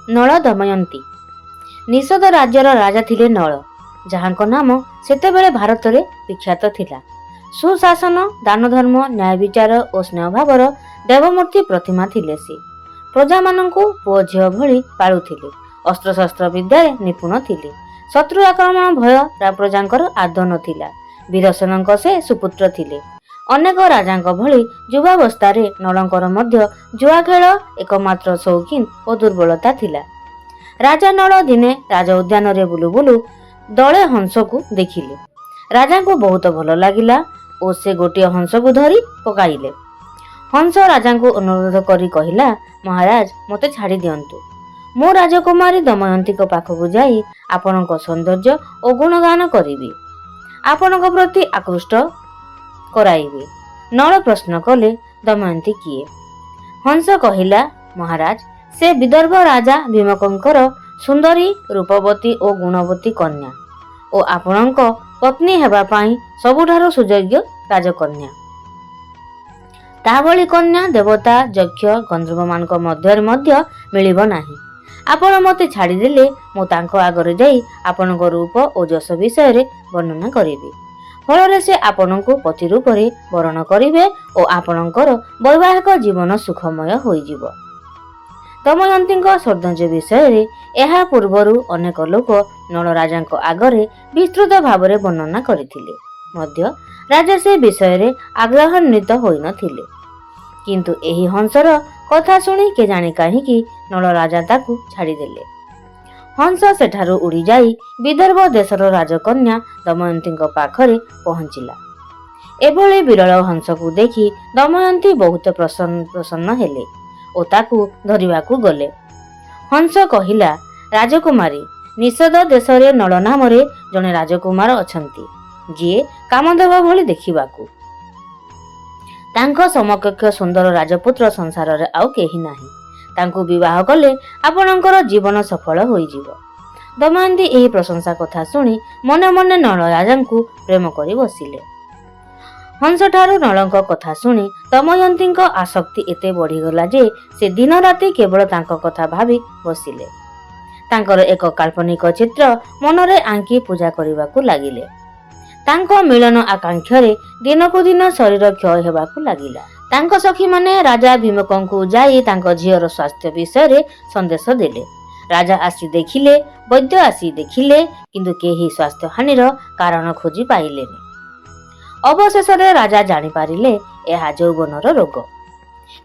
ନଳ ଦମୟନ୍ତୀ। ନିଷଦ ରାଜ୍ୟର ରାଜା ଥିଲେ ନଳ, ଯାହାଙ୍କ ନାମ ସେତେବେଳେ ଭାରତରେ ବିଖ୍ୟାତ ଥିଲା। ସୁଶାସନ, ଦାନ ଧର୍ମ, ନ୍ୟାୟ ବିଚାର ଓ ସ୍ନେହ ଭାବର ଦେବମୂର୍ତ୍ତି ପ୍ରତିମା ଥିଲେ ସେ। ପ୍ରଜାମାନଙ୍କୁ ପୁଅ ଝିଅ ଭଳି ପାଳୁଥିଲେ। ଅସ୍ତ୍ରଶସ୍ତ୍ର ବିଦ୍ୟାରେ ନିପୁଣ ଥିଲେ। ଶତ୍ରୁ ଆକ୍ରମଣ ଭୟ ପ୍ରଜାଙ୍କର ଆଦୌ ନଥିଲା। ବୀରସେନଙ୍କ ସେ ସୁପୁତ୍ର ଥିଲେ। ଅନେକ ରାଜାଙ୍କ ଭଳି ଯୁବାବସ୍ଥାରେ ନଳଙ୍କର ମଧ୍ୟ ଜୁଆ ଖେଳ ଏକମାତ୍ର ସୌଖିନ ଓ ଦୁର୍ବଳତା ଥିଲା। ରାଜା ନଳ ଦିନେ ରାଜ ଉଦ୍ୟାନରେ ବୁଲୁ ବୁଲୁ ଦଳେ ହଂସକୁ ଦେଖିଲେ। ରାଜାଙ୍କୁ ବହୁତ ଭଲ ଲାଗିଲା ଓ ସେ ଗୋଟିଏ ହଂସକୁ ଧରି ପକାଇଲେ। ହଂସ ରାଜାଙ୍କୁ ଅନୁରୋଧ କରି କହିଲା, ମହାରାଜ, ମୋତେ ଛାଡ଼ି ଦିଅନ୍ତୁ। ମୁଁ ରାଜକୁମାରୀ ଦମୟନ୍ତୀଙ୍କ ପାଖକୁ ଯାଇ ଆପଣଙ୍କ ସୌନ୍ଦର୍ଯ୍ୟ ଓ ଗୁଣଗାନ କରିବି, ଆପଣଙ୍କ ପ୍ରତି ଆକୃଷ୍ଟ କରାଇବି। ନଳ ପ୍ରଶ୍ନ କଲେ, ଦମୟନ୍ତୀ କିଏ? ହଂସ କହିଲା, ମହାରାଜ, ସେ ବିଦର୍ଭ ରାଜା ଭୀମକଙ୍କର ସୁନ୍ଦରୀ, ରୂପବତୀ ଓ ଗୁଣବତୀ କନ୍ୟା ଓ ଆପଣଙ୍କ ପତ୍ନୀ ହେବା ପାଇଁ ସବୁଠାରୁ ସୁଯୋଗ୍ୟ ରାଜକନ୍ୟା। ତା ଭଳି କନ୍ୟା ଦେବତା, ଯକ୍ଷ, ଗନ୍ଧର୍ବମାନଙ୍କ ମଧ୍ୟରେ ମଧ୍ୟ ମିଳିବ ନାହିଁ। ଆପଣ ମୋତେ ଛାଡ଼ିଦେଲେ ମୁଁ ତାଙ୍କ ଆଗରେ ଯାଇ ଆପଣଙ୍କ ରୂପ ଓ ଯଶ ବିଷୟରେ ବର୍ଣ୍ଣନା କରିବି। ଫଳରେ ସେ ଆପଣଙ୍କୁ ପତି ରୂପରେ ବରଣ କରିବେ ଓ ଆପଣଙ୍କର ବୈବାହିକ ଜୀବନ ସୁଖମୟ ହୋଇଯିବ। ଦମୟନ୍ତୀଙ୍କ ସୌନ୍ଦର୍ଯ୍ୟ ବିଷୟରେ ଏହା ପୂର୍ବରୁ ଅନେକ ଲୋକ ନଳ ରାଜାଙ୍କ ଆଗରେ ବିସ୍ତୃତ ଭାବରେ ବର୍ଣ୍ଣନା କରିଥିଲେ ମଧ୍ୟ ରାଜା ସେ ବିଷୟରେ ଆଗ୍ରହାନ୍ୱିତ ହୋଇନଥିଲେ। କିନ୍ତୁ ଏହି ହଂସର କଥା ଶୁଣି କେଜାଣି କାହିଁକି ନଳ ରାଜା ତାକୁ ଛାଡ଼ିଦେଲେ। ହଂସ ସେଠାରୁ ଉଡ଼ିଯାଇ ବିଦର୍ଭ ଦେଶର ରାଜକନ୍ୟା ଦମୟନ୍ତୀଙ୍କ ପାଖରେ ପହଞ୍ଚିଲା। ଏଭଳି ବିରଳ ହଂସକୁ ଦେଖି ଦମୟନ୍ତୀ ବହୁତ ପ୍ରସନ୍ନ ହେଲେ ଓ ତାକୁ ଧରିବାକୁ ଗଲେ। ହଂସ କହିଲା, ରାଜକୁମାରୀ, ନିଷଦ ଦେଶରେ ନଳ ନାମରେ ଜଣେ ରାଜକୁମାର ଅଛନ୍ତି, ଯିଏ କାମଦେବ ଭଳି ଦେଖିବାକୁ। ତାଙ୍କ ସମକକ୍ଷ ସୁନ୍ଦର ରାଜପୁତ୍ର ସଂସାରରେ ଆଉ କେହି ନାହିଁ। ତାଙ୍କୁ ବିବାହ କଲେ ଆପଣଙ୍କର ଜୀବନ ସଫଳ ହୋଇଯିବ। ଦମୟନ୍ତୀ ଏହି ପ୍ରଶଂସା କଥା ଶୁଣି ମନେ ମନେ ନଳ ରାଜାଙ୍କୁ ପ୍ରେମ କରି ବସିଲେ। ହଂସଠାରୁ ନଳଙ୍କ କଥା ଶୁଣି ଦମୟନ୍ତୀଙ୍କ ଆସକ୍ତି ଏତେ ବଢ଼ିଗଲା ଯେ ସେ ଦିନ ରାତି କେବଳ ତାଙ୍କ କଥା ଭାବି ବସିଲେ। ତାଙ୍କର ଏକ କାଳ୍ପନିକ ଚିତ୍ର ମନରେ ଆଙ୍କି ପୂଜା କରିବାକୁ ଲାଗିଲେ। ତାଙ୍କ ମିଳନ ଆକାଂକ୍ଷାରେ ଦିନକୁ ଦିନ ଶରୀର କ୍ଷୟ ହେବାକୁ ଲାଗିଲା। ତାଙ୍କ ସଖୀମାନେ ରାଜା ଭୀମକଙ୍କୁ ଯାଇ ତାଙ୍କ ଝିଅର ସ୍ୱାସ୍ଥ୍ୟ ବିଷୟରେ ସନ୍ଦେଶ ଦେଲେ। ରାଜା ଆସି ଦେଖିଲେ, ବୈଦ୍ୟ ଆସି ଦେଖିଲେ, କିନ୍ତୁ କେହି ସ୍ୱାସ୍ଥ୍ୟ ହାନିର କାରଣ ଖୋଜି ପାଇଲେନି। ଅବଶେଷରେ ରାଜା ଜାଣିପାରିଲେ ଏହା ଯୌବନର ରୋଗ।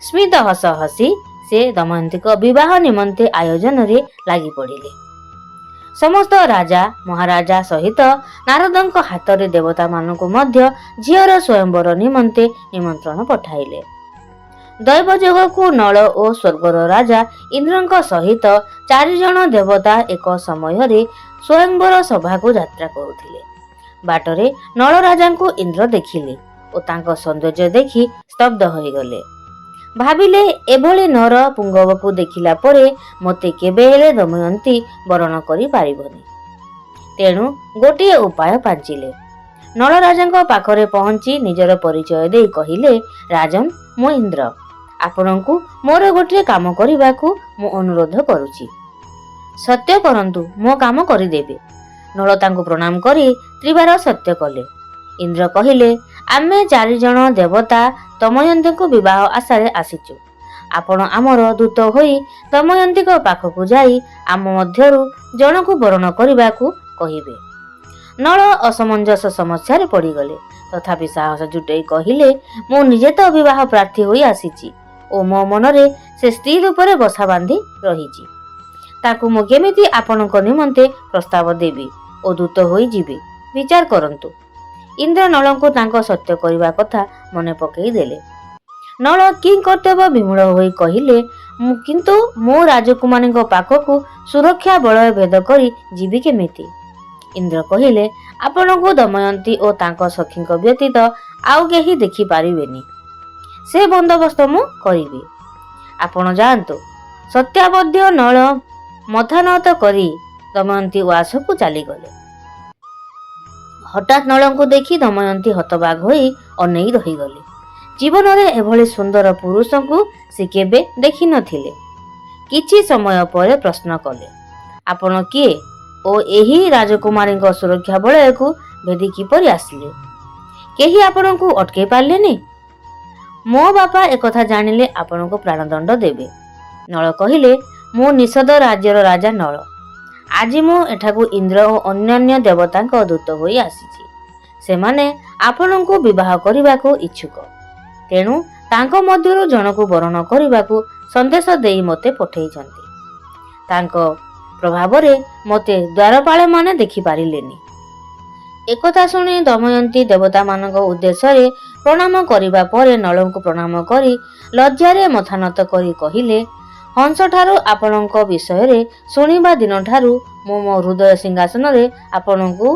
ସ୍ମିତ ହସ ହସି ସେ ଦମୟନ୍ତୀଙ୍କ ବିବାହ ନିମନ୍ତେ ଆୟୋଜନରେ ଲାଗି ପଡ଼ିଲେ। ସମସ୍ତ ରାଜା ମହାରାଜା ସହିତ ନାରଦଙ୍କ ହାତରେ ଦେବତାମାନଙ୍କୁ ମଧ୍ୟ ଝିଅର ସ୍ୱୟଂବର ନିମନ୍ତେ ନିମନ୍ତ୍ରଣ ପଠାଇଲେ। ଦୈବ ଯୋଗକୁ ନଳ ଓ ସ୍ୱର୍ଗର ରାଜା ଇନ୍ଦ୍ରଙ୍କ ସହିତ 4 ଜଣ ଦେବତା ଏକ ସମୟରେ ସ୍ୱୟଂବର ସଭାକୁ ଯାତ୍ରା କରୁଥିଲେ। ବାଟରେ ନଳ ରାଜାଙ୍କୁ ଇନ୍ଦ୍ର ଦେଖିଲେ ଓ ତାଙ୍କ ସୌନ୍ଦର୍ଯ୍ୟ ଦେଖି ସ୍ତବ୍ଧ ହୋଇଗଲେ। ଭାବିଲେ, ଏଭଳି ନର ପୁଙ୍ଗବକୁ ଦେଖିଲା ପରେ ମୋତେ କେବେ ହେଲେ ଦମୟନ୍ତୀ ବରଣ କରି ପାରିବନି। ତେଣୁ ଗୋଟିଏ ଉପାୟ ପାଞ୍ଚିଲେ। ନଳ ରାଜାଙ୍କ ପାଖରେ ପହଞ୍ଚି ନିଜର ପରିଚୟ ଦେଇ କହିଲେ, ରାଜନ୍, ମୁଁ ଇନ୍ଦ୍ର। ଆପଣଙ୍କୁ ମୋର ଗୋଟିଏ କାମ କରିବାକୁ ମୁଁ ଅନୁରୋଧ କରୁଛି। ସତ୍ୟ କରନ୍ତୁ, ମୋ କାମ କରିଦେବେ। ନଳ ତାଙ୍କୁ ପ୍ରଣାମ କରି ତ୍ରିବାର ସତ୍ୟ କଲେ। ଇନ୍ଦ୍ର କହିଲେ, ଆମେ 4 ଜଣ ଦେବତା ଦମୟନ୍ତୀଙ୍କୁ ବିବାହ ଆଶାରେ ଆସିଛୁ। ଆପଣ ଆମର ଦୂତ ହୋଇ ଦମୟନ୍ତୀଙ୍କ ପାଖକୁ ଯାଇ ଆମ ମଧ୍ୟରୁ ଜଣକୁ ବରଣ କରିବାକୁ କହିବେ। ନଳ ଅସମଞ୍ଜସ ସମସ୍ୟାରେ ପଡ଼ିଗଲେ। ତଥାପି ସାହସ ଜୁଟେଇ କହିଲେ, ମୁଁ ନିଜେ ତ ବିବାହ ପ୍ରାର୍ଥୀ ହୋଇ ଆସିଛି ଓ ମୋ ମନରେ ସେ ସ୍ତ୍ରୀ ରୂପରେ ବସା ବାନ୍ଧି ରହିଛି। ତାକୁ ମୁଁ କେମିତି ଆପଣଙ୍କ ନିମନ୍ତେ ପ୍ରସ୍ତାବ ଦେବି ଓ ଦୂତ ହୋଇ ଯିବି, ବିଚାର କରନ୍ତୁ। ଇନ୍ଦ୍ର ନଳଙ୍କୁ ତାଙ୍କ ସତ୍ୟ କରିବା କଥା ମନେ ପକାଇ ଦେଲେ। ନଳ କି କର୍ତ୍ତବ୍ୟ ବିମୂଢ଼ ହୋଇ କହିଲେ, କିନ୍ତୁ ମୁଁ ରାଜକୁମାରୀଙ୍କ ପାଖକୁ ସୁରକ୍ଷା ବଳୟ ଭେଦ କରି ଯିବି କେମିତି? ଇନ୍ଦ୍ର କହିଲେ, ଆପଣଙ୍କୁ ଦମୟନ୍ତୀ ଓ ତାଙ୍କ ସଖୀଙ୍କ ବ୍ୟତୀତ ଆଉ କେହି ଦେଖିପାରିବେନି। ସେ ବନ୍ଦୋବସ୍ତ ମୁଁ କରିବି। ଆପଣ ଯାଆନ୍ତୁ। ସତ୍ୟାବଦ୍ୟ ନଳ ମଥାନତ କରି ଦମୟନ୍ତୀ ଉଆସକୁ ଚାଲିଗଲେ। ହଠାତ୍ ନଳଙ୍କୁ ଦେଖି ଦମୟନ୍ତୀ ହତବାଗ ହୋଇ ଅନେଇ ରହିଗଲେ। ଜୀବନରେ ଏଭଳି ସୁନ୍ଦର ପୁରୁଷଙ୍କୁ ସେ କେବେ ଦେଖିନଥିଲେ। କିଛି ସମୟ ପରେ ପ୍ରଶ୍ନ କଲେ, ଆପଣ କିଏ ଓ ଏହି ରାଜକୁମାରୀଙ୍କ ସୁରକ୍ଷା ବଳୟକୁ ଭେଦି କିପରି ଆସିଲେ? କେହି ଆପଣଙ୍କୁ ଅଟକେଇ ପାରିଲେନି? ମୋ ବାପା ଏକଥା ଜାଣିଲେ ଆପଣଙ୍କୁ ପ୍ରାଣଦଣ୍ଡ ଦେବେ। ନଳ କହିଲେ, ମୁଁ ନିଷଦ ରାଜ୍ୟର ରାଜା ନଳ। ଆଜି ମୁଁ ଏଠାକୁ ଇନ୍ଦ୍ର ଓ ଅନ୍ୟାନ୍ୟ ଦେବତାଙ୍କ ଦୂତ ହୋଇ ଆସିଛି। ସେମାନେ ଆପଣଙ୍କୁ ବିବାହ କରିବାକୁ ଇଚ୍ଛୁକ। ତେଣୁ ତାଙ୍କ ମଧ୍ୟରୁ ଜଣକୁ ବରଣ କରିବାକୁ ସନ୍ଦେଶ ଦେଇ ମୋତେ ପଠେଇଛନ୍ତି। ତାଙ୍କ ପ୍ରଭାବରେ ମୋତେ ଦ୍ୱାରପାଳମାନେ ଦେଖିପାରିଲେନି। ଏକଥା ଶୁଣି ଦମୟନ୍ତୀ ଦେବତାମାନଙ୍କ ଉଦ୍ଦେଶ୍ୟରେ ପ୍ରଣାମ କରିବା ପରେ ନଳଙ୍କୁ ପ୍ରଣାମ କରି ଲଜ୍ଜାରେ ମଥାନତ କରି କହିଲେ, ହଂସଠାରୁ ଆପଣଙ୍କ ବିଷୟରେ ଶୁଣିବା ଦିନଠାରୁ ମୁଁ ମୋ ହୃଦୟ ସିଂହାସନରେ ଆପଣଙ୍କୁ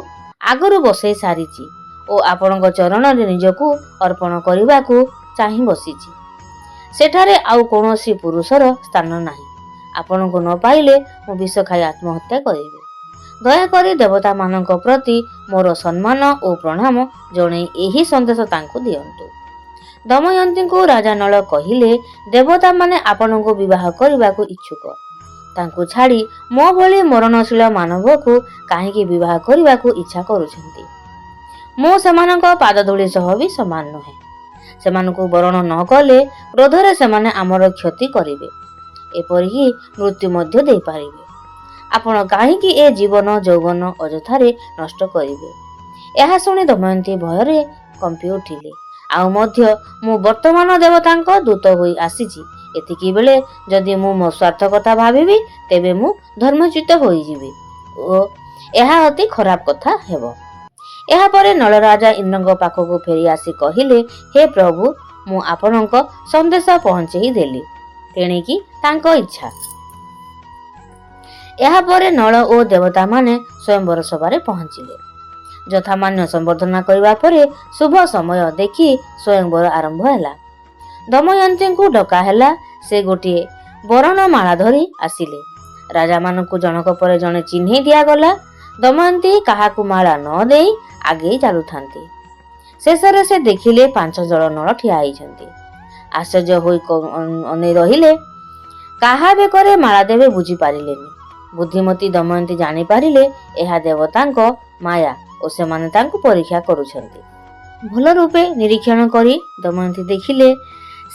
ଆଗରୁ ବସେଇ ସାରିଛି ଓ ଆପଣଙ୍କ ଚରଣରେ ନିଜକୁ ଅର୍ପଣ କରିବାକୁ ଚାହିଁ ବସିଛି। ସେଠାରେ ଆଉ କୌଣସି ପୁରୁଷର ସ୍ଥାନ ନାହିଁ। ଆପଣଙ୍କୁ ନ ପାଇଲେ ମୁଁ ବିଷ ଖାଇ ଆତ୍ମହତ୍ୟା କରିବି। ଦୟାକରି ଦେବତାମାନଙ୍କ ପ୍ରତି ମୋର ସମ୍ମାନ ଓ ପ୍ରଣାମ ଜଣେଇ ଏହି ସନ୍ଦେଶ ତାଙ୍କୁ ଦିଅନ୍ତୁ। ଦମୟନ୍ତୀଙ୍କୁ ରାଜା ନଳ କହିଲେ, ଦେବତାମାନେ ଆପଣଙ୍କୁ ବିବାହ କରିବାକୁ ଇଚ୍ଛୁକ। ତାଙ୍କୁ ଛାଡ଼ି ମୋ ଭଳି ମରଣଶୀଳ ମାନବକୁ କାହିଁକି ବିବାହ କରିବାକୁ ଇଚ୍ଛା କରୁଛନ୍ତି? ମୁଁ ସେମାନଙ୍କ ପାଦଧୂଳି ସହ ବି ସମାନ ନୁହେଁ। ସେମାନଙ୍କୁ ବରଣ ନ କଲେ କ୍ରୋଧରେ ସେମାନେ ଆମର କ୍ଷତି କରିବେ, ଏପରିକି ମୃତ୍ୟୁ ମଧ୍ୟ ଦେଇପାରିବେ। ଆପଣ କାହିଁକି ଏ ଜୀବନ ଯୌବନ ଅଯଥାରେ ନଷ୍ଟ କରିବେ? ଏହା ଶୁଣି ଦମୟନ୍ତୀ ଭୟରେ କମ୍ପି ଉଠିଲେ। ଆଉ ମଧ୍ୟ ମୁଁ ବର୍ତ୍ତମାନ ଦେବତାଙ୍କ ଦୂତ ହୋଇ ଆସିଛି। ଏତିକି ବେଳେ ଯଦି ମୁଁ ମୋ ସ୍ୱାର୍ଥ କଥା ଭାବିବି ତେବେ ମୁଁ ଧର୍ମଚ୍ୟୁତ ହୋଇଯିବି ଓ ଏହା ଅତି ଖରାପ କଥା ହେବ। ଏହାପରେ ନଳରାଜା ଇନ୍ଦ୍ରଙ୍କ ପାଖକୁ ଫେରି ଆସି କହିଲେ, ହେ ପ୍ରଭୁ, ମୁଁ ଆପଣଙ୍କ ସନ୍ଦେଶ ପହଞ୍ଚେଇ ଦେଲି। ତେଣିକି ତାଙ୍କ ଇଚ୍ଛା। ଏହାପରେ ନଳ ଓ ଦେବତାମାନେ ସ୍ୱୟଂବର ସଭାରେ ପହଞ୍ଚିଲେ। ଯଥାମାନ୍ୟ ସମ୍ବର୍ଦ୍ଧନା କରିବା ପରେ ଶୁଭ ସମୟ ଦେଖି ସ୍ୱୟଂବର ଆରମ୍ଭ ହେଲା। ଦମୟନ୍ତୀଙ୍କୁ ଡକା ହେଲା। ସେ ଗୋଟିଏ ବରଣମାଳା ଧରି ଆସିଲେ। ରାଜାମାନଙ୍କୁ ଜଣକ ପରେ ଜଣେ ଚିହ୍ନେଇ ଦିଆଗଲା। ଦମୟନ୍ତୀ କାହାକୁ ମାଳା ନ ଦେଇ ଆଗେଇ ଚାଲୁଥାନ୍ତି। ଶେଷରେ ସେ ଦେଖିଲେ 5 ଜଳ ନଳ ଠିଆ ହେଇଛନ୍ତି। ଆଶ୍ଚର୍ଯ୍ୟ ହୋଇ ଅନେଇ ରହିଲେ। କାହା ବେକରେ ମାଳା ଦେବେ ବୁଝିପାରିଲେନି। ବୁଦ୍ଧିମତୀ ଦମୟନ୍ତୀ ଜାଣିପାରିଲେ ଏହା ଦେବତାଙ୍କ ମାୟା ଓ ସେମାନେ ତାଙ୍କୁ ପରୀକ୍ଷା କରୁଛନ୍ତି। ଭଲ ରୂପେ ନିରୀକ୍ଷଣ କରି ଦମୟନ୍ତୀ ଦେଖିଲେ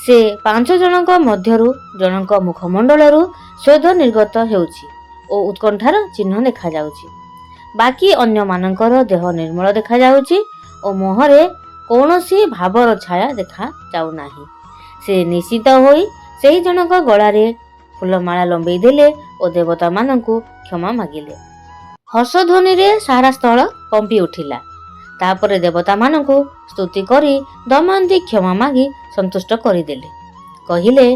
ସେ 5 ଜଣଙ୍କ ମଧ୍ୟରୁ ଜଣଙ୍କ ମୁଖମଣ୍ଡଳରୁ ସ୍ୱେଦ ନିର୍ଗତ ହେଉଛି ଓ ଉତ୍କଣ୍ଠାର ଚିହ୍ନ ଦେଖାଯାଉଛି। ବାକି ଅନ୍ୟମାନଙ୍କର ଦେହ ନିର୍ମଳ ଦେଖାଯାଉଛି ଓ ମୁହଁରେ କୌଣସି ଭାବର ଛାୟା ଦେଖାଯାଉନାହିଁ। ସେ ନିଶ୍ଚିତ ହୋଇ ସେହି ଜଣଙ୍କ ଗଳାରେ ଫୁଲମାଳା ଲମ୍ବେଇ ଦେଲେ ଓ ଦେବତାମାନଙ୍କୁ କ୍ଷମା ମାଗିଲେ। ହର୍ଷଧ୍ୱନିରେ ସାରା ସ୍ଥଳ କମ୍ପି ଉଠିଲା। ତାପରେ ଦେବତାମାନଙ୍କୁ ସ୍ତୁତି କରି ଦମୟନ୍ତୀ କ୍ଷମା ମାଗି ସନ୍ତୁଷ୍ଟ କରିଦେଲେ। କହିଲେ,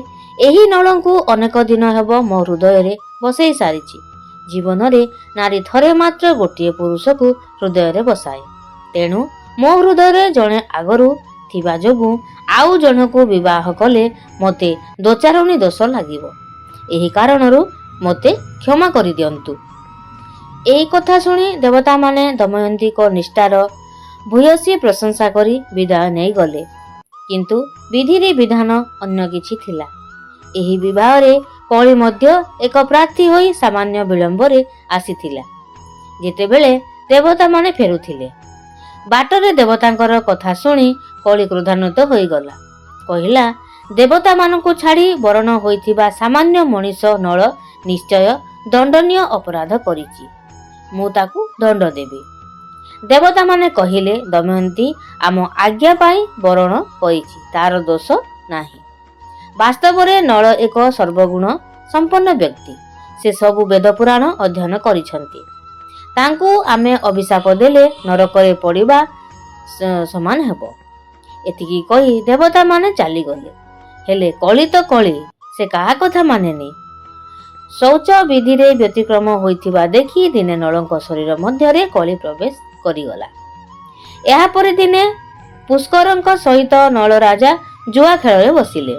ଏହି ନଳଙ୍କୁ ଅନେକ ଦିନ ହେବ ମୋ ହୃଦୟରେ ବସେଇ ସାରିଛି। ଜୀବନରେ ନାରୀ ଥରେ ମାତ୍ର ଗୋଟିଏ ପୁରୁଷକୁ ହୃଦୟରେ ବସାଏ। ତେଣୁ ମୋ ହୃଦୟରେ ଜଣେ ଆଗରୁ ଥିବା ଯୋଗୁଁ ଆଉ ଜଣକୁ ବିବାହ କଲେ ମୋତେ ଦୋଚାରଣୀ ଦୋଷ ଲାଗିବ। ଏହି କାରଣରୁ ମୋତେ କ୍ଷମା କରିଦିଅନ୍ତୁ। ଏହି କଥା ଶୁଣି ଦେବତାମାନେ ଦମୟନ୍ତୀଙ୍କ ନିଷ୍ଠାର ଭୂୟସୀ ପ୍ରଶଂସା କରି ବିଦାୟ ନେଇଗଲେ। କିନ୍ତୁ ବିଧିରେ ବିଧାନ ଅନ୍ୟ କିଛି ଥିଲା। ଏହି ବିବାହରେ କଳି ମଧ୍ୟ ଏକ ପ୍ରାର୍ଥୀ ହୋଇ ସାମାନ୍ୟ ବିଳମ୍ବରେ ଆସିଥିଲା। ଯେତେବେଳେ ଦେବତାମାନେ ଫେରୁଥିଲେ, ବାଟରେ ଦେବତାଙ୍କର କଥା ଶୁଣି କଳି କ୍ରୋଧାନ୍ୱିତ ହୋଇଗଲା। କହିଲା, ଦେବତାମାନଙ୍କୁ ଛାଡ଼ି ବରଣ ହୋଇଥିବା ସାମାନ୍ୟ ମଣିଷ ନଳ ନିଶ୍ଚୟ ଦଣ୍ଡନୀୟ ଅପରାଧ କରିଛି। ମୁଁ ତାକୁ ଦଣ୍ଡ ଦେବି। ଦେବତାମାନେ କହିଲେ, ଦମୟନ୍ତୀ ଆମ ଆଜ୍ଞା ପାଇଁ ବରଣ କରିଛି, ତାର ଦୋଷ ନାହିଁ। ବାସ୍ତବରେ ନଳ ଏକ ସର୍ବଗୁଣ ସମ୍ପନ୍ନ ବ୍ୟକ୍ତି। ସେ ସବୁ ବେଦ ପୁରାଣ ଅଧ୍ୟୟନ କରିଛନ୍ତି। ତାଙ୍କୁ ଆମେ ଅଭିଶାପ ଦେଲେ ନରକରେ ପଡ଼ିବା ସମାନ ହେବ। ଏତିକି କହି ଦେବତାମାନେ ଚାଲିଗଲେ। ହେଲେ କଳି ତ କଳି, ସେ କାହା କଥା ମାନେନି। ଶୌଚ ବିଧିରେ ବ୍ୟତିକ୍ରମ ହୋଇଥିବା ଦେଖି ଦିନେ ନଳଙ୍କ ଶରୀର ମଧ୍ୟରେ କଳି ପ୍ରବେଶ କରିଗଲା। ଏହାପରେ ଦିନେ ପୁଷ୍କରଙ୍କ ସହିତ ନଳ ରାଜା ଜୁଆ ଖେଳରେ ବସିଲେ।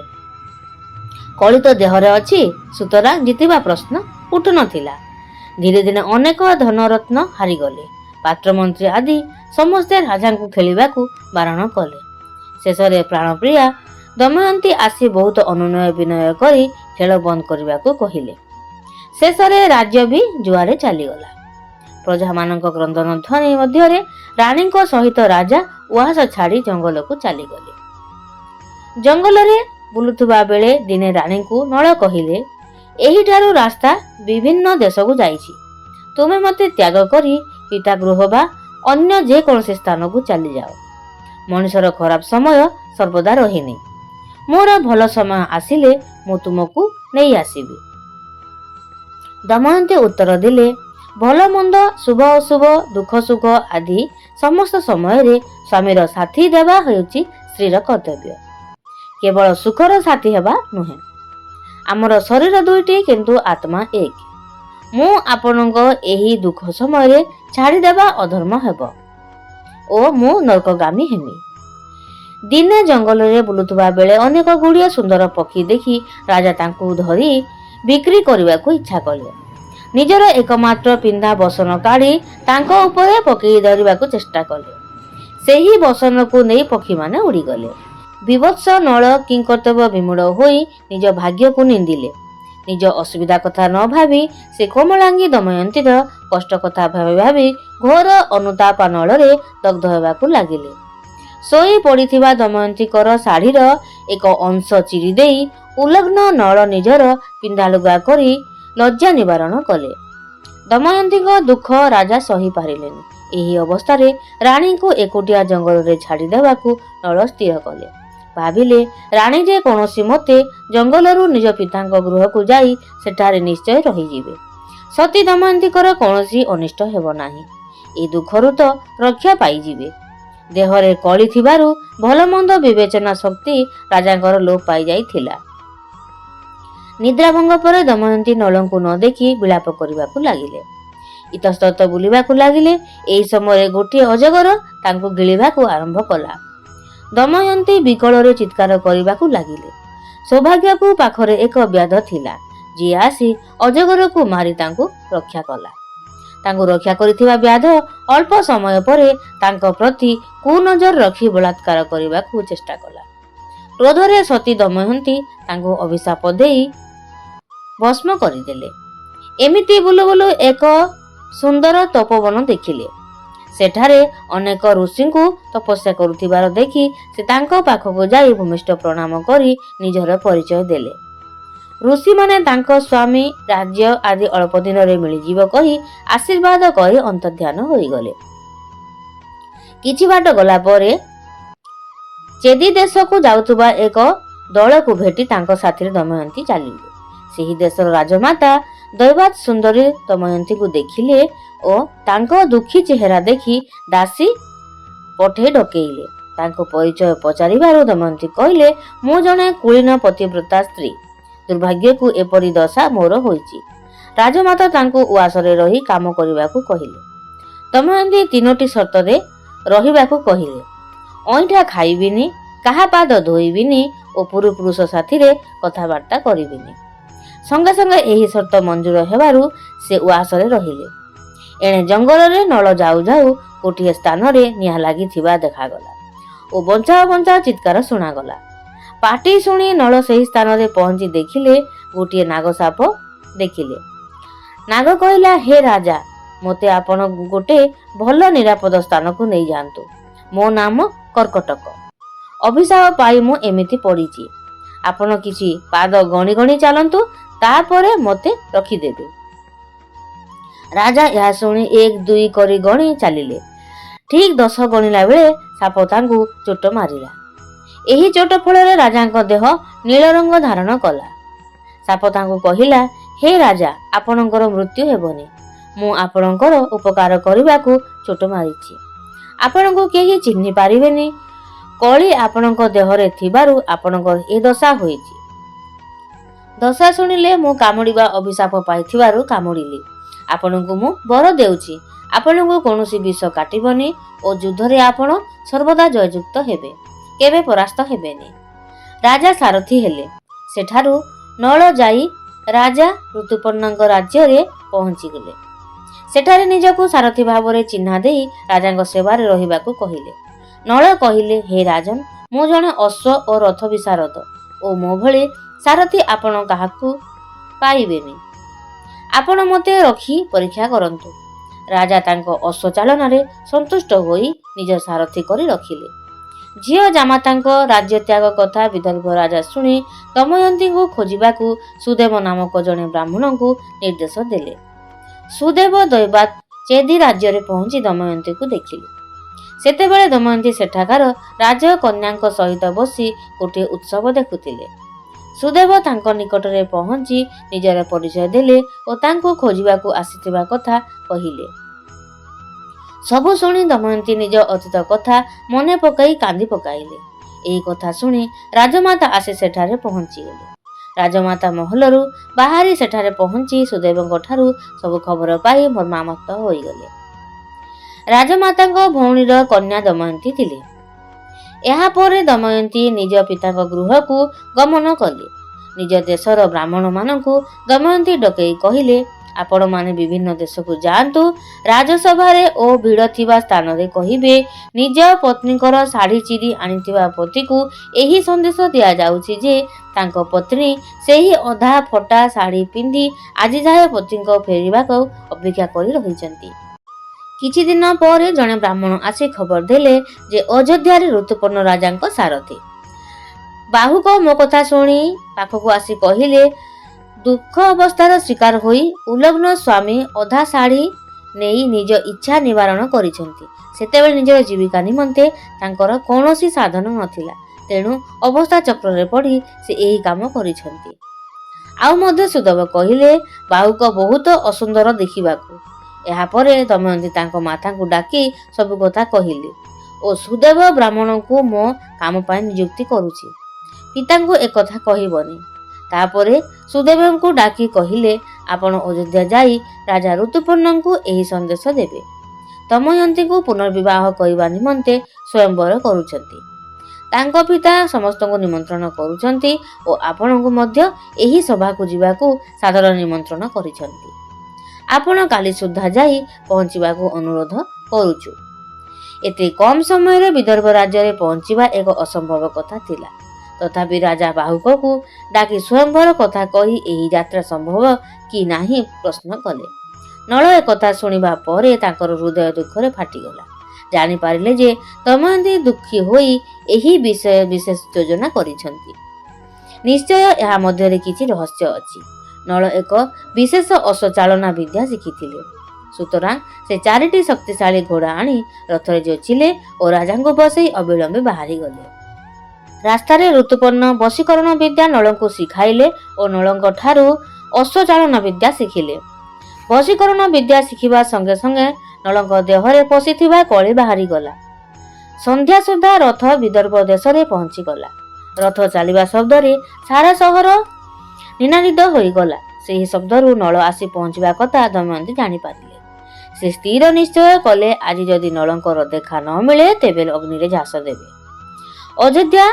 କଳି ତ ଦେହରେ ଅଛି, ସୁତରାଂ ଜିତିବା ପ୍ରଶ୍ନ ଉଠୁନଥିଲା। ଧୀରେ ଧୀରେ ଅନେକ ଧନରତ୍ନ ହାରିଗଲେ। ପାତ୍ରମନ୍ତ୍ରୀ ଆଦି ସମସ୍ତେ ରାଜାଙ୍କୁ ଖେଳିବାକୁ ବାରଣ କଲେ। ଶେଷରେ ପ୍ରାଣପ୍ରିୟା ଦମୟନ୍ତୀ ଆସି ବହୁତ ଅନୁନୟ ବିନୟ କରି ଖେଳ ବନ୍ଦ କରିବାକୁ କହିଲେ। ଶେଷରେ ରାଜ୍ୟ ବି ଜୁଆରେ ଚାଲିଗଲା। ପ୍ରଜାମାନଙ୍କ କ୍ରନ୍ଦନ ଧ୍ୱନି ମଧ୍ୟରେ ରାଣୀଙ୍କ ସହିତ ରାଜା ଉଆସ ଛାଡ଼ି ଜଙ୍ଗଲକୁ ଚାଲିଗଲେ। ଜଙ୍ଗଲରେ ବୁଲୁଥିବା ବେଳେ ଦିନେ ରାଣୀଙ୍କୁ ନଳ କହିଲେ, ଏହିଠାରୁ ରାସ୍ତା ବିଭିନ୍ନ ଦେଶକୁ ଯାଇଛି। ତୁମେ ମୋତେ ତ୍ୟାଗ କରି ପିତା ଗୃହ ବା ଅନ୍ୟ ଯେକୌଣସି ସ୍ଥାନକୁ ଚାଲିଯାଅ। ମଣିଷର ଖରାପ ସମୟ ସର୍ବଦା ରହେନି। ମୋର ଭଲ ସମୟ ଆସିଲେ ମୁଁ ତୁମକୁ ନେଇ ଆସିବି। ଦମୟନ୍ତୀ ଉତ୍ତର ଦେଲେ, ଭଲ ମନ୍ଦ, ଶୁଭ ଅଶୁଭ, ଦୁଃଖ ସୁଖ ଆଦି ସମସ୍ତ ସମୟରେ ସ୍ୱାମୀର ସାଥୀ ଦେବା ହେଉଛି ସ୍ତ୍ରୀର କର୍ତ୍ତବ୍ୟ। କେବଳ ସୁଖର ସାଥୀ ହେବା ନୁହେଁ। ଆମର ଶରୀର ଦୁଇଟି କିନ୍ତୁ ଆତ୍ମା ଏକ। ମୁଁ ଆପଣଙ୍କ ଏହି ଦୁଃଖ ସମୟରେ ଛାଡ଼ିଦେବା ଅଧର୍ମ ହେବ ଓ ମୁଁ ନରକଗାମୀ ହେମି। ଦିନେ ଜଙ୍ଗଲରେ ବୁଲୁଥିବା ବେଳେ ଅନେକ ଗୁଡ଼ିଏ ସୁନ୍ଦର ପକ୍ଷୀ ଦେଖି ରାଜା ତାଙ୍କୁ ଧରି ବିକ୍ରି କରିବାକୁ ଇଚ୍ଛା କଲେ। ନିଜର ଏକମାତ୍ର ପିନ୍ଧା ବସନ କାଢ଼ି ତାଙ୍କ ଉପରେ ପକେଇ ଧରିବାକୁ ଚେଷ୍ଟା କଲେ। ସେହି ବସନକୁ ନେଇ ପକ୍ଷୀମାନେ ଉଡ଼ିଗଲେ। ବିଭତ୍ସ ନଳ କିଂକର୍ତ୍ତବ୍ୟ ବିମୂଢ଼ ହୋଇ ନିଜ ଭାଗ୍ୟକୁ ନିନ୍ଦିଲେ। ନିଜ ଅସୁବିଧା କଥା ନ ଭାବି ସେ କୋମଳାଙ୍ଗୀ ଦମୟନ୍ତୀର କଷ୍ଟ କଥା ଭାବି ଭାବି ଘୋର ଅନୁତାପ ନଳରେ ଦଗ୍ଧ ହେବାକୁ ଲାଗିଲେ। ଶୋଇ ପଡ଼ିଥିବା ଦମୟନ୍ତୀଙ୍କର ଶାଢ଼ୀର ଏକ ଅଂଶ ଚିରି ଦେଇ ଉଲଗ୍ନ ନଳ ନିଜର ପିନ୍ଧାଲୁଗା କରି ଲଜ୍ଜା ନିବାରଣ କଲେ। ଦମୟନ୍ତୀଙ୍କ ଦୁଃଖ ରାଜା ସହି ପାରିଲେନି। ଏହି ଅବସ୍ଥାରେ ରାଣୀଙ୍କୁ ଏକୁଟିଆ ଜଙ୍ଗଲରେ ଛାଡ଼ି ଦେବାକୁ ନଳ ସ୍ଥିର କଲେ। ଭାବିଲେ, ରାଣୀ ଯେ କୌଣସି ମତେ ଜଙ୍ଗଲରୁ ନିଜ ପିତାଙ୍କ ଗୃହକୁ ଯାଇ ସେଠାରେ ନିଶ୍ଚୟ ରହିଯିବେ। ସତୀ ଦମୟନ୍ତୀଙ୍କର କୌଣସି ଅନିଷ୍ଟ ହେବ ନାହିଁ। ଏ ଦୁଃଖରୁ ତ ରକ୍ଷା ପାଇଯିବେ। ଦେହରେ କଳି ଥିବାରୁ ଭଲ ମନ୍ଦ ବିବେଚନା ଶକ୍ତି ରାଜାଙ୍କର ଲୋପ ପାଇଯାଇଥିଲା। ନିଦ୍ରାଭଙ୍ଗ ପରେ ଦମୟନ୍ତୀ ନଳଙ୍କୁ ନ ଦେଖି ବିଳାପ କରିବାକୁ ଲାଗିଲେ। ଇତସ୍ତତ ବୁଲିବାକୁ ଲାଗିଲେ। ଏହି ସମୟରେ ଗୋଟିଏ ଅଜଗର ତାଙ୍କୁ ଗିଳିବାକୁ ଆରମ୍ଭ କଲା। ଦମୟନ୍ତୀ ବିକଳରେ ଚିତ୍କାର କରିବାକୁ ଲାଗିଲେ। ସୌଭାଗ୍ୟକୁ ପାଖରେ ଏକ ବ୍ୟାଧ ଥିଲା, ଯିଏ ଆସି ଅଜଗରକୁ ମାରି ତାଙ୍କୁ ରକ୍ଷା କଲା। ତାଙ୍କୁ ରକ୍ଷା କରିଥିବା ବ୍ୟାଧ ଅଳ୍ପ ସମୟ ପରେ ତାଙ୍କ ପ୍ରତି କୁନଜର ରଖି ବଳାତ୍କାର କରିବାକୁ ଚେଷ୍ଟା କଲା। କ୍ରୋଧରେ ସତୀ ଦମୟନ୍ତୀ ତାଙ୍କୁ ଅଭିଶାପ ଦେଇ ଭସ୍ମ କରିଦେଲେ। ଏମିତି ବୁଲୁ ବୁଲୁ ଏକ ସୁନ୍ଦର ତପୋବନ ଦେଖିଲେ। ସେଠାରେ ଅନେକ ଋଷିଙ୍କୁ ତପସ୍ୟା କରୁଥିବାର ଦେଖି ସେ ତାଙ୍କ ପାଖକୁ ଯାଇ ଭୂମିଷ୍ଠ ପ୍ରଣାମ କରି ନିଜର ପରିଚୟ ଦେଲେ। ଋଷିମାନେ ତାଙ୍କ ସ୍ୱାମୀ, ରାଜ୍ୟ ଆଦି ଅଳ୍ପ ଦିନରେ ମିଳିଯିବ କହି ଆଶୀର୍ବାଦ କରି ଅନ୍ତର୍ଧ୍ୟାନ ହୋଇଗଲେ। କିଛି ବାଟ ଗଲା ପରେ ଚେଦି ଦେଶକୁ ଯାଉଥିବା ଏକ ଦଳକୁ ଭେଟି ତାଙ୍କ ସାଥିରେ ଦମୟନ୍ତୀ ଚାଲିଲେ। ସେହି ଦେଶର ରାଜମାତା ଦୈବାତ୍ ସୁନ୍ଦରୀ ଦମୟନ୍ତୀଙ୍କୁ ଦେଖିଲେ ଓ ତାଙ୍କ ଦୁଃଖୀ ଚେହେରା ଦେଖି ଦାସୀ ପଠେଇ ଡକେଇଲେ। ତାଙ୍କ ପରିଚୟ ପଚାରିବାରୁ ଦମୟନ୍ତୀ କହିଲେ, ମୁଁ ଜଣେ କୁଳୀନ ପତିବ୍ରତା ସ୍ତ୍ରୀ। ଦୁର୍ଭାଗ୍ୟକୁ ଏପରି ଦଶା ମୋର ହୋଇଛି। ରାଜମାତା ତାଙ୍କୁ ଉଆସରେ ରହି କାମ କରିବାକୁ କହିଲେ। ଦମୟନ୍ତୀ 3ଟି ସର୍ତ୍ତରେ ରହିବାକୁ କହିଲେ। ଅଇଁଠା ଖାଇବିନି, କାହା ପାଦ ଧୋଇବିନି ଓ ପୁରୁଷ ସାଥିରେ କଥାବାର୍ତ୍ତା କରିବିନି। ସଙ୍ଗେ ସଙ୍ଗେ ଏହି ସର୍ତ୍ତ ମଞ୍ଜୁର ହେବାରୁ ସେ ଉଆସରେ ରହିଲେ। ଏଣେ ଜଙ୍ଗଲରେ ନଳ ଯାଉ ଯାଉ ଗୋଟିଏ ସ୍ଥାନରେ ନିଆଁ ଲାଗିଥିବା ଦେଖାଗଲା ଓ ବଞ୍ଚାଅ ବଞ୍ଚାଅ ଚିତ୍କାର ଶୁଣାଗଲା। ପାଟି ଶୁଣି ନଳ ସେହି ସ୍ଥାନରେ ପହଞ୍ଚି ଦେଖିଲେ ଗୋଟିଏ ନାଗସାପ ଦେଖିଲେ। ନାଗ କହିଲା, ହେ ରାଜା, ମୋତେ ଆପଣ ଗୋଟେ ଭଲ ନିରାପଦ ସ୍ଥାନକୁ ନେଇଯାଆନ୍ତୁ। ମୋ ନାମ କର୍କଟକ। ଅଭିଶାପ ପାଇ ମୁଁ ଏମିତି ପଡ଼ିଛି। ଆପଣ କିଛି ପାଦ ଗଣି ଗଣି ଚାଲନ୍ତୁ, ତାପରେ ମୋତେ ରଖିଦେବେ। ରାଜା ଏହା ଶୁଣି 1 2 କରି ଗଣି ଚାଲିଲେ। ଠିକ୍ 10 ଗଣିଲା ବେଳେ ସାପ ତାଙ୍କୁ ଚୋଟ ମାରିଲା। ଏହି ଚୋଟ ଫଳରେ ରାଜାଙ୍କ ଦେହ ନୀଳ ରଙ୍ଗ ଧାରଣ କଲା। ସାପ ତାଙ୍କୁ କହିଲା, ହେ ରାଜା, ଆପଣଙ୍କର ମୃତ୍ୟୁ ହେବନି। ମୁଁ ଆପଣଙ୍କର ଉପକାର କରିବାକୁ ଚୋଟ ମାରିଛି। ଆପଣଙ୍କୁ କେହି ଚିହ୍ନି ପାରିବେନି। କଳି ଆପଣଙ୍କ ଦେହରେ ଥିବାରୁ ଆପଣଙ୍କର ଏ ଦଶା ହୋଇଛି। ଦଶା ଶୁଣିଲେ ମୁଁ କାମୁଡ଼ିବା ଅଭିଶାପ ପାଇଥିବାରୁ କାମୁଡ଼ିଲି। ଆପଣଙ୍କୁ ମୁଁ ବର ଦେଉଛି, ଆପଣଙ୍କୁ କୌଣସି ବିଷ କାଟିବନି ଓ ଯୁଦ୍ଧରେ ଆପଣ ସର୍ବଦା ଜୟଯୁକ୍ତ ହେବେ, କେବେ ପରାସ୍ତ ହେବେନି। ରାଜା ସାରଥୀ ହେଲେ। ସେଠାରୁ ନଳ ଯାଇ ରାଜା ଋତୁପର୍ଣ୍ଣଙ୍କ ରାଜ୍ୟରେ ପହଞ୍ଚିଗଲେ। ସେଠାରେ ନିଜକୁ ସାରଥୀ ଭାବରେ ଚିହ୍ନା ଦେଇ ରାଜାଙ୍କ ସେବାରେ ରହିବାକୁ କହିଲେ। ନଳ କହିଲେ, ହେ ରାଜନ, ମୁଁ ଜଣେ ଅଶ୍ଵ ଓ ରଥ ବିଶାରଦ ଓ ମୋ ଭଳି ସାରଥୀ ଆପଣ କାହାକୁ ପାଇବେନି। ଆପଣ ମୋତେ ରଖି ପରୀକ୍ଷା କରନ୍ତୁ। ରାଜା ତାଙ୍କ ଅଶ୍ଵ ଚାଳନାରେ ସନ୍ତୁଷ୍ଟ ହୋଇ ନିଜ ସାରଥୀ କରି ରଖିଲେ। ଝିଅ ଜାମାତାଙ୍କ ରାଜ୍ୟ ତ୍ୟାଗ କଥା ବିଦର୍ଭ ରାଜା ଶୁଣି ଦମୟନ୍ତୀଙ୍କୁ ଖୋଜିବାକୁ ସୁଦେବ ନାମକ ଜଣେ ବ୍ରାହ୍ମଣଙ୍କୁ ନିର୍ଦ୍ଦେଶ ଦେଲେ। ସୁଦେବ ଦୈବାତ ଚେଦି ରାଜ୍ୟରେ ପହଞ୍ଚି ଦମୟନ୍ତୀକୁ ଦେଖିଲେ। ସେତେବେଳେ ଦମୟନ୍ତୀ ସେଠାକାର ରାଜକନ୍ୟାଙ୍କ ସହିତ ବସି ଗୋଟିଏ ଉତ୍ସବ ଦେଖୁଥିଲେ। ସୁଦେବ ତାଙ୍କ ନିକଟରେ ପହଞ୍ଚି ନିଜର ପରିଚୟ ଦେଲେ ଓ ତାଙ୍କୁ ଖୋଜିବାକୁ ଆସିଥିବା କଥା କହିଲେ। ସବୁ ଶୁଣି ଦମୟନ୍ତୀ ନିଜ ଅତୀତ କଥା ମନେ ପକାଇ କାନ୍ଦି ପକାଇଲେ। ଏହି କଥା ଶୁଣି ରାଜମାତା ଆସି ସେଠାରେ ପହଞ୍ଚିଗଲେ। ରାଜମାତା ମହଲରୁ ବାହାରି ସେଠାରେ ପହଞ୍ଚି ସୁଦେବଙ୍କ ଠାରୁ ସବୁ ଖବର ପାଇ ମର୍ମାହତ ହୋଇଗଲେ। ରାଜମାତାଙ୍କ ଭଉଣୀର କନ୍ୟା ଦମୟନ୍ତୀ ଥିଲେ। ଏହାପରେ ଦମୟନ୍ତୀ ନିଜ ପିତାଙ୍କ ଗୃହକୁ ଗମନ କଲେ। ନିଜ ଦେଶର ବ୍ରାହ୍ମଣମାନଙ୍କୁ ଦମୟନ୍ତୀ ଡକେଇ କହିଲେ, ଆପଣମାନେ ବିଭିନ୍ନ ଦେଶକୁ ଯାଆନ୍ତୁ। ରାଜସଭାରେ ଓ ଭିଡ଼ ଥିବା ସ୍ଥାନରେ କହିବେ, ନିଜ ପତ୍ନୀଙ୍କର ଶାଢ଼ୀ ଚିରି ଆଣିଥିବା ପତିକୁ ଏହି ସନ୍ଦେଶ ଦିଆଯାଉଛି ଯେ ତାଙ୍କ ପତ୍ନୀ ସେହି ଅଧା ଫଟା ଶାଢ଼ୀ ପିନ୍ଧି ଆଜି ଯାଏ ପତିଙ୍କ ଫେରିବାକୁ ଅପେକ୍ଷା କରି ରହିଛନ୍ତି। କିଛି ଦିନ ପରେ ଜଣେ ବ୍ରାହ୍ମଣ ଆସି ଖବର ଦେଲେ ଯେ ଅଯୋଧ୍ୟାରେ ଋତୁପର୍ଣ୍ଣ ରାଜାଙ୍କ ସାରଥୀ ବାହୁକ ମୋ କଥା ଶୁଣି ପାଖକୁ ଆସି କହିଲେ, ଦୁଃଖ ଅବସ୍ଥାର ଶିକାର ହୋଇ ଉଲଗ୍ନ ସ୍ୱାମୀ ଅଧା ଶାଢ଼ୀ ନେଇ ନିଜ ଇଚ୍ଛା ନିବାରଣ କରିଛନ୍ତି। ସେତେବେଳେ ନିଜର ଜୀବିକା ନିମନ୍ତେ ତାଙ୍କର କୌଣସି ସାଧନ ନଥିଲା, ତେଣୁ ଅବସ୍ଥା ଚକ୍ରରେ ପଡ଼ି ସେ ଏହି କାମ କରିଛନ୍ତି। ଆଉ ମଧ୍ୟ ସୁଦେବ କହିଲେ, ବାହୁକ ବହୁତ ଅସୁନ୍ଦର ଦେଖିବାକୁ। ଏହାପରେ ଦମୟନ୍ତୀ ତାଙ୍କ ମାତାଙ୍କୁ ଡାକି ସବୁ କଥା କହିଲେ ଓ ସୁଦେବ ବ୍ରାହ୍ମଣଙ୍କୁ ମୋ କାମ ପାଇଁ ନିଯୁକ୍ତି କରୁଛି, ପିତାଙ୍କୁ ଏକଥା କହିବନି। ତାପରେ ସୁଦେବଙ୍କୁ ଡାକି କହିଲେ, ଆପଣ ଅଯୋଧ୍ୟା ଯାଇ ରାଜା ଋତୁପର୍ଣ୍ଣଙ୍କୁ ଏହି ସନ୍ଦେଶ ଦେବେ। ଦମୟନ୍ତୀଙ୍କୁ ପୁନର୍ବିବାହ କରିବା ନିମନ୍ତେ ସ୍ୱୟଂବର କରୁଛନ୍ତି। ତାଙ୍କ ପିତା ସମସ୍ତଙ୍କୁ ନିମନ୍ତ୍ରଣ କରୁଛନ୍ତି ଓ ଆପଣଙ୍କୁ ମଧ୍ୟ ଏହି ସଭାକୁ ଯିବାକୁ ସାଦର ନିମନ୍ତ୍ରଣ କରିଛନ୍ତି। ଆପଣ କାଲି ସୁଦ୍ଧା ଯାଇ ପହଞ୍ଚିବାକୁ ଅନୁରୋଧ କରୁଛୁ। ଏତେ କମ୍ ସମୟରେ ବିଦର୍ଭ ରାଜ୍ୟରେ ପହଞ୍ଚିବା ଏକ ଅସମ୍ଭବ କଥା ଥିଲା। ତଥାପି ରାଜା ବାହୁକକୁ ଡାକି ସ୍ୱୟଂବର କଥା କହି ଏହି ଯାତ୍ରା ସମ୍ଭବ କି ନାହିଁ ପ୍ରଶ୍ନ କଲେ। ନଳ ଏକଥା ଶୁଣିବା ପରେ ତାଙ୍କର ହୃଦୟ ଦୁଃଖରେ ଫାଟିଗଲା। ଜାଣିପାରିଲେ ଯେ ଦମୟନ୍ତୀ ଦୁଃଖୀ ହୋଇ ଏହି ବିଶେଷ ଯୋଜନା କରିଛନ୍ତି। ନିଶ୍ଚୟ ଏହା ମଧ୍ୟରେ କିଛି ରହସ୍ୟ ଅଛି। ନଳ ଏକ ବିଶେଷ ଅଶ୍ୱଚାଳନା ବିଦ୍ୟା ଶିଖିଥିଲେ। ସୁତରାଂ ସେ 4ଟି ଶକ୍ତିଶାଳୀ ଘୋଡ଼ା ଆଣି ରଥରେ ଯୋଚିଲେ ଓ ରାଜାଙ୍କୁ ବସେଇ ଅବିଳମ୍ବେ ବାହାରିଗଲେ। ରାସ୍ତାରେ ଋତୁପର୍ଣ୍ଣ ବଶୀକରଣ ବିଦ୍ୟା ନଳଙ୍କୁ ଶିଖାଇଲେ ଓ ନଳଙ୍କ ଠାରୁ ଅଶ୍ୱଚାଳନା ବିଦ୍ୟା ଶିଖିଲେ। ବଶୀକରଣ ବିଦ୍ୟା ଶିଖିବା ସଙ୍ଗେ ସଙ୍ଗେ ନଳଙ୍କ ଦେହରେ ପଶିଥିବା କଳି ବାହାରିଗଲା। ସନ୍ଧ୍ୟା ସୁଦ୍ଧା ରଥ ବିଦର୍ଭ ଦେଶରେ ପହଞ୍ଚିଗଲା। ରଥ ଚାଲିବା ଶବ୍ଦରେ ସାରା ସହର ନିନାଦିତ ହୋଇଗଲା। ସେହି ଶବ୍ଦରୁ ନଳ ଆସି ପହଞ୍ଚିବା କଥା ଦମୟନ୍ତୀ ଜାଣିପାରିଲେ। ସେ ସ୍ଥିର ନିଶ୍ଚୟ କଲେ, ଆଜି ଯଦି ନଳଙ୍କର ଦେଖା ନ ମିଳେ ତେବେ ଅଗ୍ନିରେ ଝାସ ଦେବେ। ଅଯୋଧ୍ୟା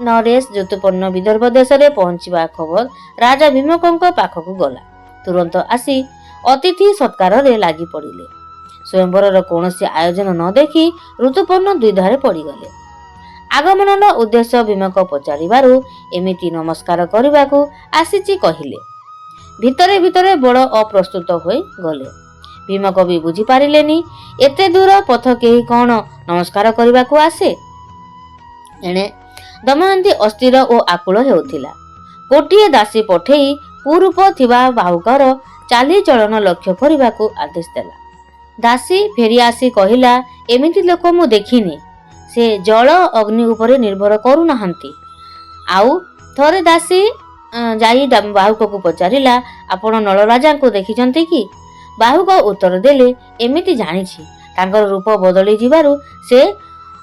ନରେଶ ଋତୁପର୍ଣ୍ଣ ବିଦର୍ଭ ଦେଶରେ ପହଞ୍ଚିବା ଖବର ରାଜା ଭୀମକଙ୍କ ପାଖକୁ ଗଲା। ତୁରନ୍ତ ଆସି ଅତିଥି ସତ୍କାରରେ ଲାଗି ପଡ଼ିଲେ। ସ୍ୱୟଂବରର କୌଣସି ଆୟୋଜନ ନ ଦେଖି ଋତୁପର୍ଣ୍ଣ ଦ୍ୱିଧାରେ ପଡ଼ିଗଲେ। ଆଗମନର ଉଦ୍ଦେଶ୍ୟ ଭୀମକ ପଚାରିବାରୁ ଏମିତି ନମସ୍କାର କରିବାକୁ ଆସିଛି କହିଲେ। ଭିତରେ ଭିତରେ ବଡ଼ ଅପ୍ରସ୍ତୁତ ହୋଇ ଗଲେ। ଭୀମକ ବି ବୁଝିପାରିଲେନି ଏତେ ଦୂର ପଥ କେହି କଣ ନମସ୍କାର କରିବାକୁ ଆସେ। ଏଣେ ଦମୟନ୍ତୀ ଅସ୍ଥିର ଓ ଆକୁଳ ହେଉଥିଲା। ଗୋଟିଏ ଦାସୀ ପଠେଇ କୁରୂପ ଥିବା ବାହୁକର ଚାଲିଚଳନ ଲକ୍ଷ୍ୟ କରିବାକୁ ଆଦେଶ ଦେଲା। ଦାସୀ ଫେରି ଆସି କହିଲା, ଏମିତି ଲୋକ ମୁଁ ଦେଖିନି। ସେ ଜଳ ଅଗ୍ନି ଉପରେ ନିର୍ଭର କରୁନାହାନ୍ତି। ଆଉ ଥରେ ଦାସୀ ଯାଇ ବାହୁକକୁ ପଚାରିଲା, ଆପଣ ନଳରାଜାଙ୍କୁ ଦେଖିଛନ୍ତି କି? ବାହୁକ ଉତ୍ତର ଦେଲେ, ଏମିତି ଜାଣିଛି, ତାଙ୍କର ରୂପ ବଦଳି ଯିବାରୁ ସେ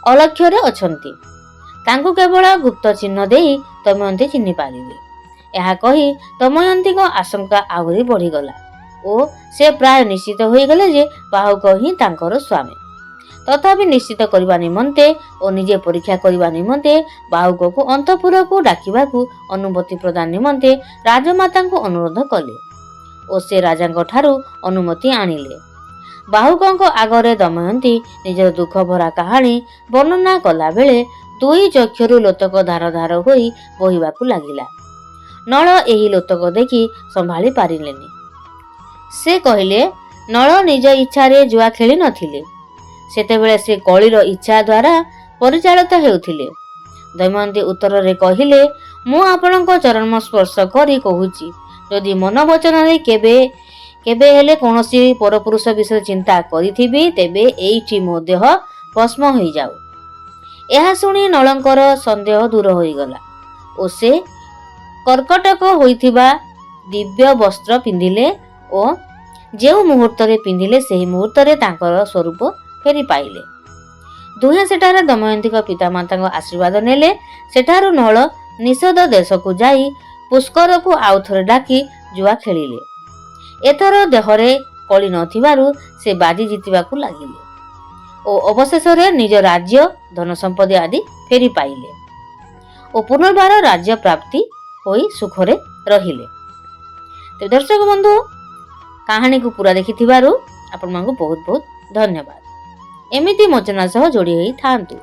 ଅଲକ୍ଷ୍ୟରେ ଅଛନ୍ତି। ତାଙ୍କୁ କେବଳ ଗୁପ୍ତ ଚିହ୍ନ ଦେଇ ଦମୟନ୍ତୀ ଚିହ୍ନି ପାରିବେ। ଏହା କହି ଦମୟନ୍ତୀଙ୍କ ଆଶଙ୍କା ଆହୁରି ବଢିଗଲା ଓ ସେ ପ୍ରାୟ ନିଶ୍ଚିତ ହୋଇଗଲେ ଯେ ବାହୁକ ହିଁ ତାଙ୍କର ସ୍ୱାମୀ। ତଥାପି ନିଶ୍ଚିତ କରିବା ନିମନ୍ତେ ଓ ନିଜେ ପରୀକ୍ଷା କରିବା ନିମନ୍ତେ ବାହୁକକୁ ଅନ୍ତଃପୁରକୁ ଡାକିବାକୁ ଅନୁମତି ପ୍ରଦାନ ନିମନ୍ତେ ରାଜମାତାଙ୍କୁ ଅନୁରୋଧ କଲେ ଓ ସେ ରାଜାଙ୍କ ଠାରୁ ଅନୁମତି ଆଣିଲେ। ବାହୁକଙ୍କ ଆଗରେ ଦମୟନ୍ତୀ ନିଜର ଦୁଃଖ ଭରା କାହାଣୀ ବର୍ଣ୍ଣନା କଲା ବେଳେ ଦୁଇ ଚକ୍ଷୁରୁ ଲୋତକ ଧାର ଧାର ହୋଇ ବୋହିବାକୁ ଲାଗିଲା। ନଳ ଏହି ଲୋତକ ଦେଖି ସମ୍ଭାଳି ପାରିଲେନି। ସେ କହିଲେ, ନଳ ନିଜ ଇଚ୍ଛାରେ ଜୁଆ ଖେଳି ନଥିଲେ। ସେତେବେଳେ ସେ କଳିର ଇଚ୍ଛା ଦ୍ୱାରା ପରିଚାଳିତ ହେଉଥିଲେ। ଦମୟନ୍ତୀ ଉତ୍ତରରେ କହିଲେ, ମୁଁ ଆପଣଙ୍କ ଚରଣ ସ୍ପର୍ଶ କରି କହୁଛି, ଯଦି ମନ ବଚନରେ କେବେ ହେଲେ କୌଣସି ପରପୁରୁଷ ବିଷୟରେ ଚିନ୍ତା କରିଥିବି, ତେବେ ଏଇଠି ମୋ ଦେହ ଭସ୍ମ ହୋଇଯାଉ। ଏହା ଶୁଣି ନଳଙ୍କର ସନ୍ଦେହ ଦୂର ହୋଇଗଲା ଓ ସେ କର୍କଟକ ହୋଇଥିବା ଦିବ୍ୟ ବସ୍ତ୍ର ପିନ୍ଧିଲେ ଓ ଯେଉଁ ମୁହୂର୍ତ୍ତରେ ପିନ୍ଧିଲେ ସେହି ମୁହୂର୍ତ୍ତରେ ତାଙ୍କର ସ୍ୱରୂପ ଫେରି ପାଇଲେ। ଦୁହେଁ ସେଠାରେ ଦମୟନ୍ତୀଙ୍କ ପିତାମାତାଙ୍କ ଆଶୀର୍ବାଦ ନେଲେ। ସେଠାରୁ ନଳ ନିଷଦ ଦେଶକୁ ଯାଇ ପୁଷ୍କରକୁ ଆଉ ଥରେ ଡାକି ଜୁଆ ଖେଳିଲେ। ଏଥର ଦେହରେ କଳି ନଥିବାରୁ ସେ ବାଜି ଜିତିବାକୁ ଲାଗିଲେ ଓ ଅବଶେଷରେ ନିଜ ରାଜ୍ୟ ଧନ ସମ୍ପତ୍ତି ଆଦି ଫେରି ପାଇଲେ ଓ ପୁନର୍ବାର ରାଜ୍ୟ ପ୍ରାପ୍ତି ହୋଇ ସୁଖରେ ରହିଲେ। ତେବେ ଦର୍ଶକ ବନ୍ଧୁ, କାହାଣୀକୁ ପୁରା ଦେଖିଥିବାରୁ ଆପଣମାନଙ୍କୁ ବହୁତ ବହୁତ ଧନ୍ୟବାଦ। ଏମିତି ମୋ ଚ୍ୟାନେଲ ସହ ଯୋଡ଼ି ହୋଇଥାନ୍ତୁ।